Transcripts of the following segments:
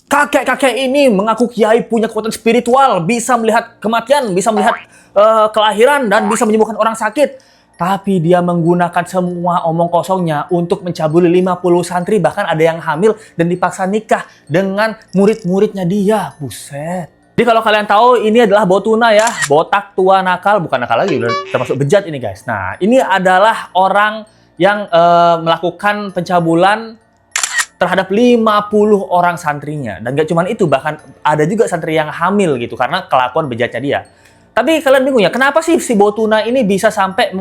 Kakek-kakek ini mengaku kiai punya kekuatan spiritual, bisa melihat kematian, bisa melihat kelahiran, dan bisa menyembuhkan orang sakit. Tapi dia menggunakan semua omong kosongnya untuk mencabuli 50 santri, bahkan ada yang hamil dan dipaksa nikah dengan murid-muridnya dia. Buset. Jadi kalau kalian tahu, ini adalah Botuna ya, botak tua nakal, bukan nakal lagi, udah termasuk bejat ini guys. Nah, ini adalah orang yang melakukan pencabulan terhadap 50 orang santrinya. Dan gak cuma itu, bahkan ada juga santri yang hamil gitu, karena kelakuan bejatnya dia. Tapi kalian bingung ya, kenapa sih si Botuna ini bisa sampai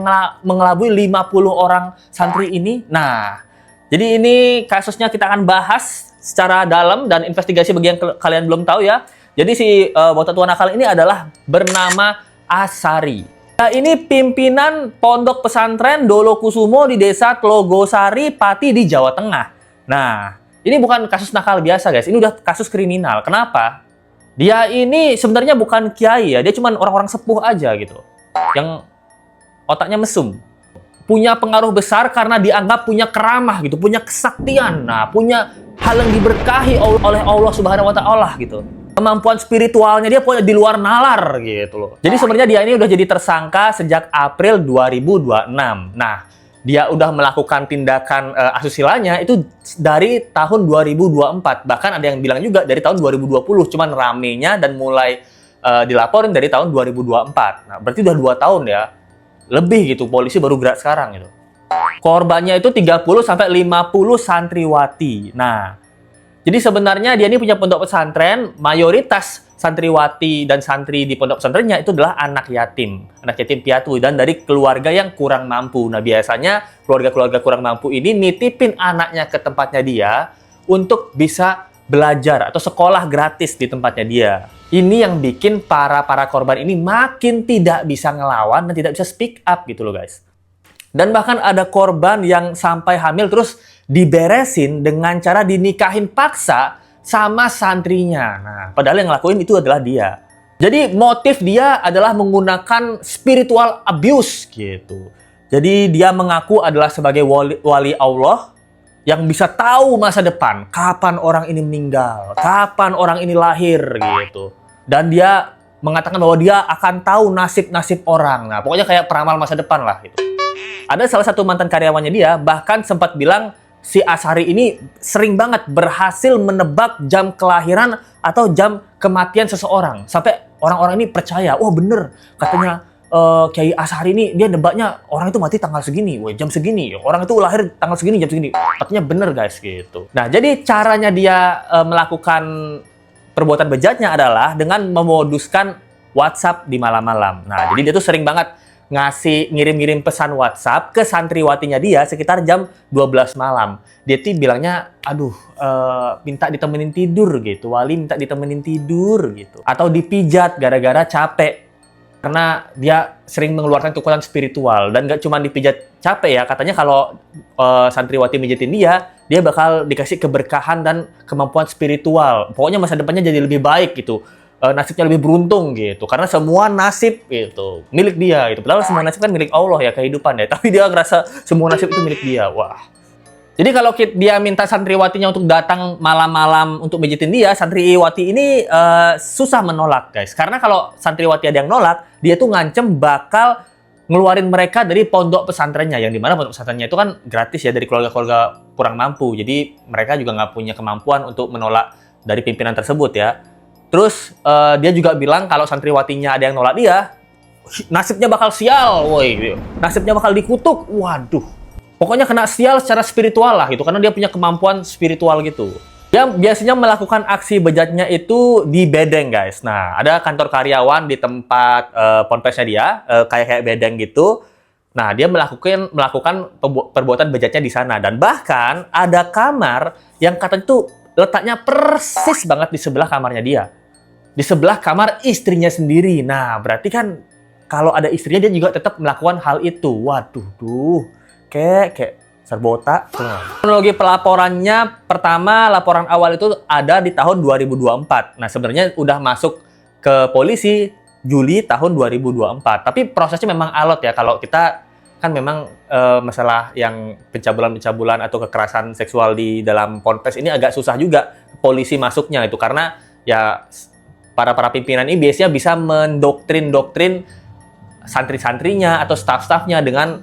mengelabui 50 orang santri ini? Nah, jadi ini kasusnya kita akan bahas secara dalam dan investigasi bagi yang kalian belum tahu ya. Jadi si botak tua nakal ini adalah bernama Asari. Nah, ini pimpinan pondok pesantren Dolokusumo di desa Tlogosari, Pati di Jawa Tengah. Nah, ini bukan kasus nakal biasa guys, ini udah kasus kriminal. Kenapa? Dia ini sebenarnya bukan kiai ya, dia cuma orang-orang sepuh aja gitu, yang otaknya mesum. Punya pengaruh besar karena dianggap punya keramah gitu, punya kesaktian, nah punya hal yang diberkahi oleh Allah Subhanahu Wa Taala gitu. Kemampuan spiritualnya dia punya di luar nalar gitu loh. Jadi sebenarnya dia ini udah jadi tersangka sejak April 2026. Nah, dia udah melakukan tindakan asusila-nya itu dari tahun 2024. Bahkan ada yang bilang juga dari tahun 2020. Cuman ramenya dan mulai dilaporin dari tahun 2024. Nah, berarti udah 2 tahun ya. Lebih gitu, polisi baru gerak sekarang gitu. Korbannya itu 30-50 santriwati. Nah, jadi sebenarnya dia ini punya pondok pesantren, mayoritas santriwati dan santri di pondok pesantrennya itu adalah anak yatim piatu, dan dari keluarga yang kurang mampu. Nah, biasanya keluarga-keluarga kurang mampu ini nitipin anaknya ke tempatnya dia untuk bisa belajar atau sekolah gratis di tempatnya dia. Ini yang bikin para korban ini makin tidak bisa ngelawan dan tidak bisa speak up gitu loh guys. Dan bahkan ada korban yang sampai hamil terus diberesin dengan cara dinikahin paksa sama santrinya. Nah, padahal yang ngelakuin itu adalah dia. Jadi motif dia adalah menggunakan spiritual abuse gitu. Jadi dia mengaku adalah sebagai wali Allah yang bisa tahu masa depan, kapan orang ini meninggal, kapan orang ini lahir gitu. Dan dia mengatakan bahwa dia akan tahu nasib-nasib orang. Nah, pokoknya kayak peramal masa depan lah gitu. Ada salah satu mantan karyawannya dia bahkan sempat bilang si Asari ini sering banget berhasil menebak jam kelahiran atau jam kematian seseorang. Sampai orang-orang ini percaya, wah bener, katanya Kiai Asari ini dia nebaknya orang itu mati tanggal segini, jam segini, orang itu lahir tanggal segini, jam segini. Katanya bener guys gitu. Nah, jadi caranya dia melakukan perbuatan bejatnya adalah dengan memoduskan WhatsApp di malam-malam. Nah, jadi dia tuh sering banget ngirim-ngirim pesan WhatsApp ke santriwatinya dia sekitar jam 12 malam. Dia tuh bilangnya, aduh, minta ditemenin tidur gitu. Wali minta ditemenin tidur gitu. Atau dipijat gara-gara capek. Karena dia sering mengeluarkan kekuatan spiritual. Dan gak cuma dipijat capek ya. Katanya kalau santriwati mijitin dia bakal dikasih keberkahan dan kemampuan spiritual. Pokoknya masa depannya jadi lebih baik gitu. Nasibnya lebih beruntung gitu, karena semua nasib gitu milik dia gitu. Padahal semua nasib kan milik Allah ya, kehidupan ya, tapi dia ngerasa semua nasib itu milik dia. Wah. Jadi kalau dia minta santriwatinya untuk datang malam-malam untuk mijitin dia, santriwati ini susah menolak guys, karena kalau santriwati ada yang nolak, dia tuh ngancem bakal ngeluarin mereka dari pondok pesantrennya, yang dimana pondok pesantrennya itu kan gratis ya dari keluarga-keluarga kurang mampu. Jadi mereka juga nggak punya kemampuan untuk menolak dari pimpinan tersebut ya. Terus dia juga bilang kalau santriwatinya ada yang nolak dia, nasibnya bakal sial, woi. Nasibnya bakal dikutuk. Waduh. Pokoknya kena sial secara spiritual lah gitu, karena dia punya kemampuan spiritual gitu. Dia biasanya melakukan aksi bejatnya itu di bedeng, guys. Nah, ada kantor karyawan di tempat ponpesnya dia, kayak bedeng gitu. Nah, dia melakukan perbuatan bejatnya di sana, dan bahkan ada kamar yang katanya tuh letaknya persis banget di sebelah kamarnya dia. Di sebelah kamar istrinya sendiri. Nah, berarti kan kalau ada istrinya dia juga tetap melakukan hal itu. Waduh, kayak serbota. Kronologi pelaporannya, pertama laporan awal itu ada di tahun 2024. Nah, sebenarnya udah masuk ke polisi Juli tahun 2024. Tapi prosesnya memang alot ya. Kalau kita kan memang masalah yang pencabulan atau kekerasan seksual di dalam ponpes ini agak susah juga polisi masuknya itu, karena ya para pimpinan ini biasanya bisa mendoktrin santri-santrinya atau staf-stafnya dengan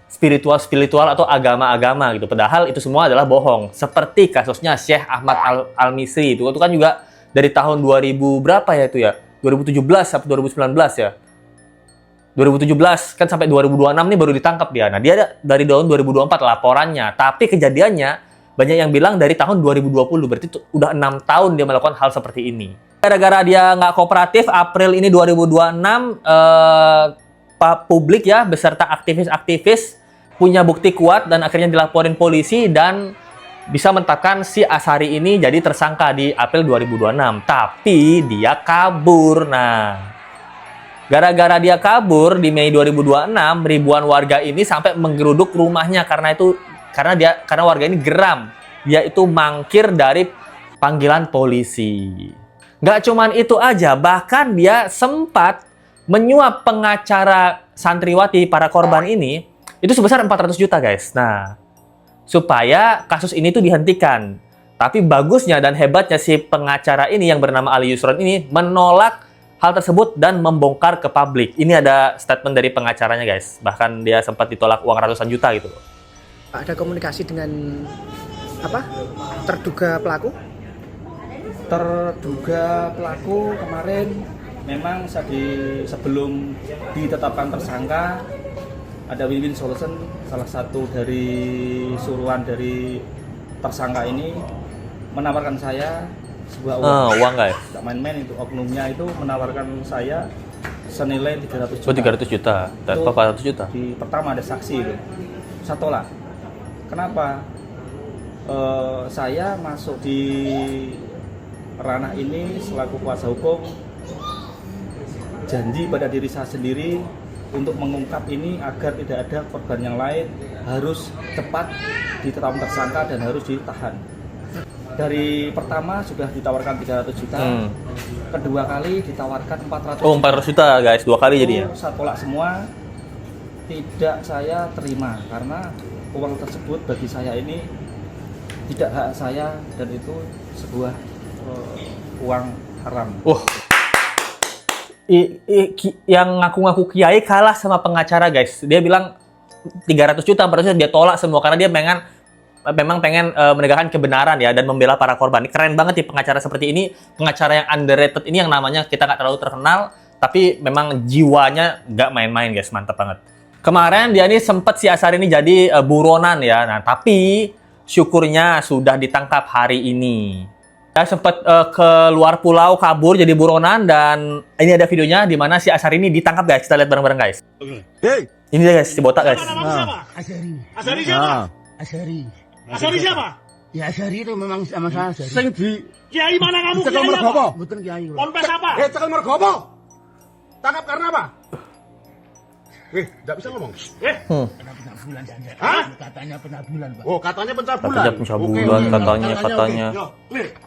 spiritual atau agama-agama gitu. Padahal itu semua adalah bohong. Seperti kasusnya Syekh Ahmad Al-Misri itu kan juga dari tahun 2000 berapa ya itu ya? 2017 sampai 2019 ya. 2017 kan sampai 2026 nih baru ditangkap dia. Nah, dia dari tahun 2024 laporannya. Tapi kejadiannya banyak yang bilang dari tahun 2020. Berarti udah 6 tahun dia melakukan hal seperti ini. Gara-gara dia nggak kooperatif, April ini 2026 publik ya beserta aktivis-aktivis punya bukti kuat dan akhirnya dilaporin polisi dan bisa menetapkan si Asyari ini jadi tersangka di April 2026. Tapi dia kabur. Nah, gara-gara dia kabur di Mei 2026, ribuan warga ini sampai menggeruduk rumahnya karena warga ini geram. Dia itu mangkir dari panggilan polisi. Nggak cuman itu aja, bahkan dia sempat menyuap pengacara santriwati para korban ini itu sebesar 400 juta, guys. Nah, supaya kasus ini tuh dihentikan. Tapi bagusnya dan hebatnya si pengacara ini yang bernama Ali Yusron ini menolak hal tersebut dan membongkar ke publik. Ini ada statement dari pengacaranya, guys. Bahkan dia sempat ditolak uang ratusan juta gitu. Ada komunikasi dengan terduga pelaku? Terduga pelaku kemarin memang sebelum ditetapkan tersangka ada win-win solution. Salah satu dari suruhan dari tersangka ini menawarkan saya sebuah uang guys. Tidak main-main itu, oknumnya itu menawarkan saya senilai 300 juta. Oh, 300 juta. Dan 400 juta. Di pertama ada saksi itu. Saya tolak. Kenapa? Saya masuk di ranah ini selaku kuasa hukum, janji pada diri saya sendiri untuk mengungkap ini agar tidak ada korban yang lain, harus cepat ditetapkan tersangka dan harus ditahan. Dari pertama sudah ditawarkan 300 juta, kedua kali ditawarkan 400 juta. Oh, 400 juta guys, dua kali jadinya. Saya tolak semua, tidak saya terima karena uang tersebut bagi saya ini tidak hak saya dan itu sebuah uang haram. Yang ngaku-ngaku kiai kalah sama pengacara, guys. Dia bilang 300 juta, 400 juta dia tolak semua karena dia memang pengen menegakkan kebenaran ya dan membela para korban. Ini keren banget nih pengacara seperti ini, pengacara yang underrated ini yang namanya kita nggak terlalu terkenal, tapi memang jiwanya nggak main-main, guys. Mantap banget. Kemarin dia ini sempat si Asyari ini jadi buronan ya. Nah, tapi syukurnya sudah ditangkap hari ini. Dia sempat ke luar pulau kabur jadi buronan dan ini ada videonya di mana si Asyari ini ditangkap, guys. Kita lihat bareng-bareng, guys. Hey. Ini dia, guys, si botak, guys. Asyari. Asyari siapa? Asyari. Asyari siapa? Ya Asyari itu memang sama saya Asyari. Sing di Kiai mana kamu? Cekal Mergopo. Betul Kiai. Ponpes apa? Cekal Mergopo. Tangkap karena apa? Enggak bisa ngomong. Pernah bulan saja. Hah? Katanya pernah bulan, Pak. Oh, katanya pencabulan. Katanya pencabulan, katanya. Yo,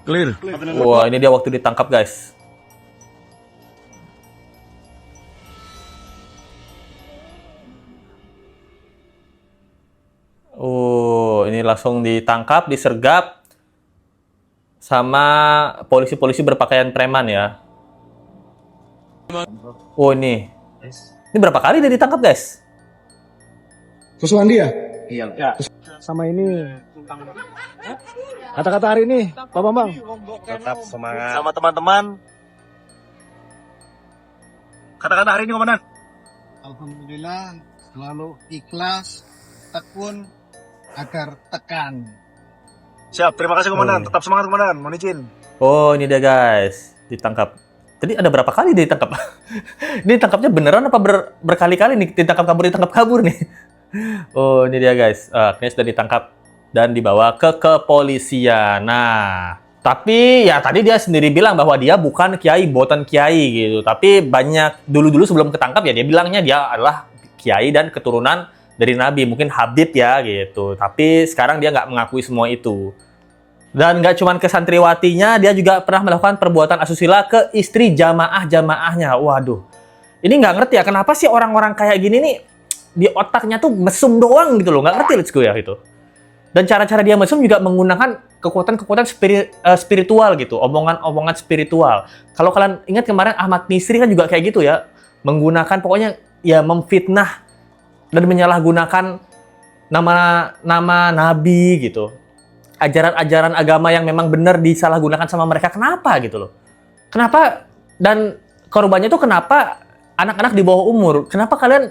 clear. Wah, ini dia waktu ditangkap, guys. Oh, ini langsung ditangkap, disergap sama polisi-polisi berpakaian preman ya. Oh, ini. Ini berapa kali dia ditangkap, guys? Susuandi ya? Iya. Sama ini. Kata-kata hari ini, Pak Bambang. Tetap semangat sama teman-teman. Kata-kata hari ini, Komandan. Alhamdulillah selalu ikhlas, tekun agar tekan. Siap, terima kasih Komandan. Tetap semangat Komandan. Mohon izin. Oh, ini dia, guys. Ditangkap. Tadi ada berapa kali dia ditangkap? Ini ditangkapnya beneran apa berkali-kali nih? Ditangkap kabur nih. Oh, ini dia, guys. Akhirnya sudah ditangkap dan dibawa ke kepolisian. Nah, tapi ya tadi dia sendiri bilang bahwa dia bukan kiai, buatan kiai gitu. Tapi banyak dulu sebelum ketangkap ya dia bilangnya dia adalah kiai dan keturunan dari Nabi, mungkin Habib ya gitu. Tapi sekarang dia nggak mengakui semua itu. Dan nggak cuma ke santriwatinya, dia juga pernah melakukan perbuatan asusila ke istri jamaahnya. Waduh, ini nggak ngerti ya kenapa sih orang-orang kayak gini nih di otaknya tuh mesum doang gitu loh, nggak ngerti let's go ya gitu. Dan cara-cara dia mesum juga menggunakan kekuatan-kekuatan spiritual gitu, omongan-omongan spiritual. Kalau kalian ingat kemarin Ahmad Misri kan juga kayak gitu ya, menggunakan pokoknya ya memfitnah dan menyalahgunakan nama nabi gitu. Ajaran-ajaran agama yang memang benar disalahgunakan sama mereka. Kenapa gitu loh? Kenapa? Dan korbannya tuh kenapa anak-anak di bawah umur? Kenapa kalian,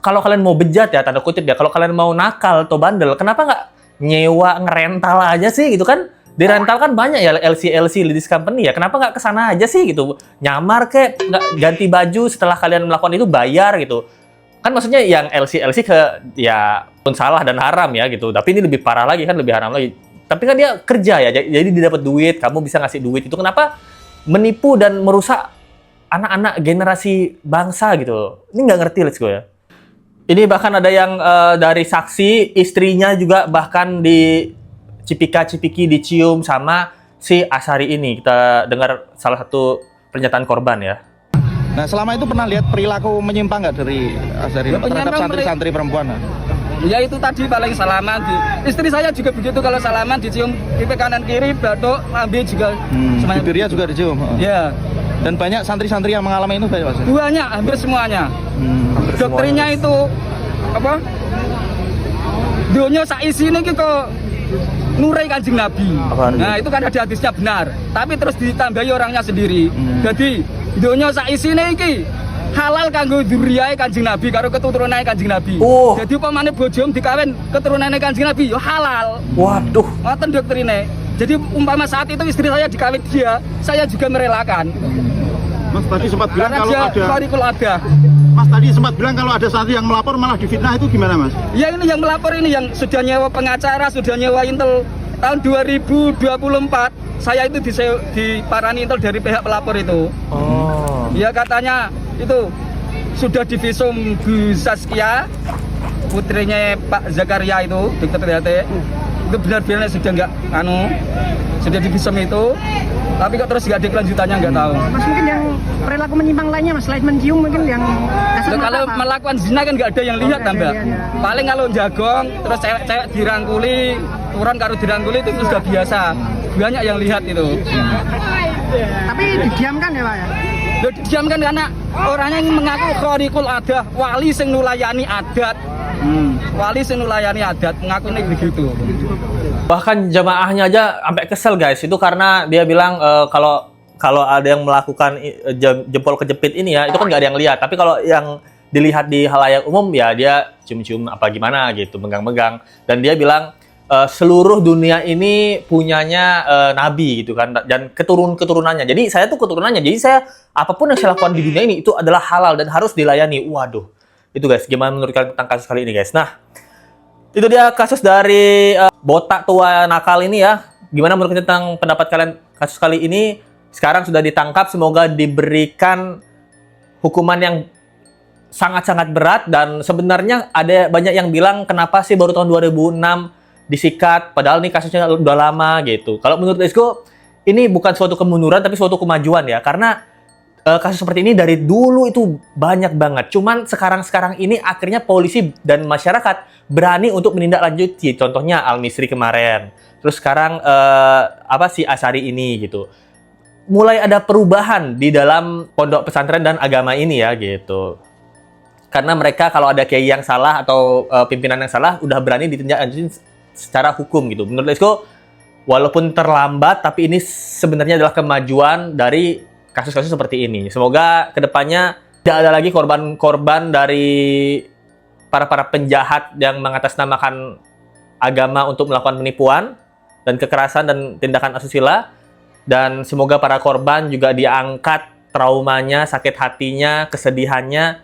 kalau kalian mau bejat ya, tanda kutip ya, kalau kalian mau nakal atau bandel, kenapa nggak nyewa, ngerental aja sih gitu kan? Di rental kan banyak ya LC ladies company ya. Kenapa nggak kesana aja sih gitu? Nyamar kek, nggak ganti baju setelah kalian melakukan itu bayar gitu. Kan maksudnya yang LC ke ya pun salah dan haram ya gitu. Tapi ini lebih parah lagi kan, lebih haram lagi. Tapi kan dia kerja ya, jadi dia dapat duit, kamu bisa ngasih duit itu. Kenapa menipu dan merusak anak-anak generasi bangsa gitu? Ini nggak ngerti let's go ya. Ini bahkan ada yang dari saksi, istrinya juga bahkan dicipika-cipiki, dicium sama si Asari ini. Kita dengar salah satu pernyataan korban ya. Nah, selama itu pernah lihat perilaku menyimpang nggak dari Asari terhadap santri-santri perempuan? Ya itu tadi paling salaman. Istri saya juga begitu, kalau salaman dicium pipi kanan kiri, batuk, lambe juga. Bibirnya juga dicium? Ya. Dan banyak santri-santri yang mengalami itu banyak, Mas? Banyak, hampir semuanya. Doktrinnya itu apa? Dunia saisi ini kok nurai Kanjeng Nabi. Nah itu kan ada hadisnya benar, tapi terus ditambahi orangnya sendiri. Jadi dunia saisi ini halal kanggo duriyae Kanjeng Nabi karo keturunane Kanjeng Nabi. Jadi upamane bojom dikawin keturunane Kanjeng Nabi yo halal. Waduh, ngoten doktrine. Jadi umpama saat itu istri saya dikawin dia, saya juga merelakan. Mas tadi sempat bilang kalau ada. Mas tadi sempat bilang kalau ada santri yang melapor malah difitnah, itu gimana Mas? Ya ini yang melapor ini yang sudah nyewa pengacara, sudah nyewa intel tahun 2024. Saya itu diparani intel dari pihak pelapor itu. Ya katanya itu sudah divisum Bu Saskia, putrinya Pak Zakaria itu, Dr. Triate. Itu benar-benar sudah sudah divisum itu. Tapi kok terus nggak ada kelanjutannya, nggak tahu. Mas, mungkin yang perilaku menyimpang lainnya Mas, selain mencium mungkin yang kalau melakukan zina kan nggak ada yang lihat tambah. Paling kalau jagong terus cewek-cewek dirangkuli, turun karo dirangkuli itu sudah biasa. Banyak yang lihat itu. Tapi didiamkan ya Pak ya? Didiamkan karena orangnya yang mengaku khariqul adah, wali sing nulayani adat. Wali sing nulayani adat mengaku ini begitu. Bahkan jamaahnya aja sampai kesel guys, itu karena dia bilang kalau ada yang melakukan jempol kejepit ini ya, itu kan nggak ada yang lihat. Tapi kalau yang dilihat di halayak umum ya dia cium-cium apa gimana gitu, megang-megang. Dan dia bilang seluruh dunia ini punyanya Nabi gitu kan, dan keturunannya. Jadi saya tuh keturunannya. Jadi saya apapun yang saya lakukan di dunia ini itu adalah halal dan harus dilayani. Waduh, itu guys. Gimana menurut kalian tentang kasus kali ini guys? Nah, itu dia kasus dari botak tua nakal ini ya. Gimana menurut kalian tentang pendapat kalian kasus kali ini? Sekarang sudah ditangkap, semoga diberikan hukuman yang sangat-sangat berat. Dan sebenarnya ada banyak yang bilang kenapa sih baru tahun 2006 disikat, padahal ini kasusnya udah lama gitu. Kalau menurut Esko, ini bukan suatu kemunduran tapi suatu kemajuan ya. Karena kasus seperti ini dari dulu itu banyak banget. Cuman sekarang ini akhirnya polisi dan masyarakat berani untuk menindaklanjuti. Contohnya Al-Misri kemarin. Terus sekarang si Asari ini gitu. Mulai ada perubahan di dalam pondok pesantren dan agama ini ya gitu. Karena mereka kalau ada kiai yang salah atau pimpinan yang salah udah berani ditindaklanjuti secara hukum gitu. Menurut Esko, walaupun terlambat tapi ini sebenarnya adalah kemajuan dari kasus-kasus seperti ini. Semoga kedepannya tidak ada lagi korban-korban dari para penjahat yang mengatasnamakan agama untuk melakukan penipuan dan kekerasan dan tindakan asusila. Dan semoga para korban juga diangkat traumanya, sakit hatinya, kesedihannya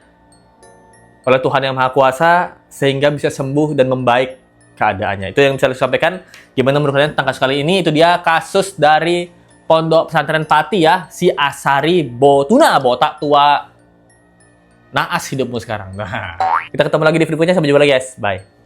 oleh Tuhan Yang Maha Kuasa sehingga bisa sembuh dan membaik keadaannya. Itu yang bisa saya sampaikan. Gimana menurut kalian tentang kasus kali ini? Itu dia kasus dari Pondok Pesantren Pati ya, si Asari Botuna, botak tua naas hidupmu sekarang. Nah, kita ketemu lagi di video berikutnya. Sampai jumpa lagi guys. Bye.